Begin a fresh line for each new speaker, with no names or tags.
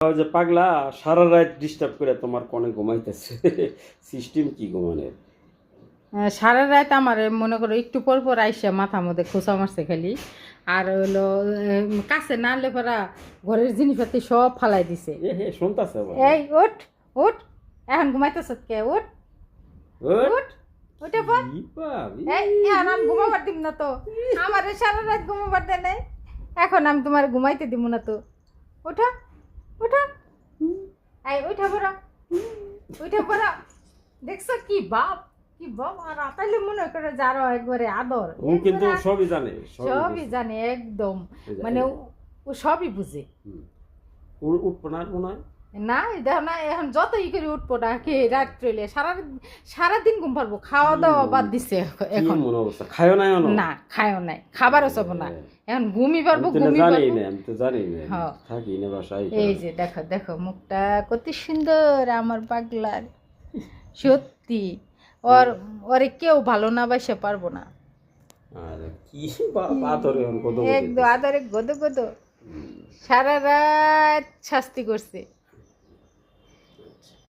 ওই যে পাগলা সারা রাত ডিস্টার্ব করে তোমার কোণে ঘুমাইতেছে সিস্টেম কি ঘুমানোর?
সারা রাত আমার মনে করো একটু পর পর আইসা মাথা মধ্যে খোঁচা মারছে খালি। আর হলো কাছে না আনলে পরা ঘরের জিনিসপাতি সব ফালাই দিছে।
শুনতেছে
এই ওঠ ওঠ, এখন ঘুমাইতেছ কে? ওঠ ওঠ, ওঠে পর। এই এখন আমি ঘুমাবার দিব না তো, আমার সারা রাত ঘুমাবার দেয় নাই, এখন আমি তোমার ঘুমাইতে দিব না তো। ওঠা ওঠা, এই ওঠা পড়া, ওইটা পড়া। দেখছো কি বাপ, কি বাপ! আর আতাইলে মনে করে যারও একবারে আদর।
ও কিন্তু সবই জানে,
সবই জানে একদম, মানে ও সবই বুঝে।
উঠবো না মনে হয়
না দেখো না, এখন যতই করে উঠবো না খেয়ে রাত্রে সারাদিন ঘুম পারবো, খাওয়া দাওয়া বাদ দিছে এখন।
মনে অবস্থা খায়ও না এখনো?
না খায়ও নাই, খাবারও চাবো না, এখন ঘুমি পারবো, ঘুমি
জানি
পারবো।
না, আমি তো জানি না, থাকি না বাসায়।
এই যে দেখো দেখো মুখটা কত সুন্দর আমার পাগলার, সত্যি। ওরে কেউ ভালো না বাসে পারবো না।
আর কি আদরে
একদম আদরে গদো গদো সারা রাত শাস্তি করছে।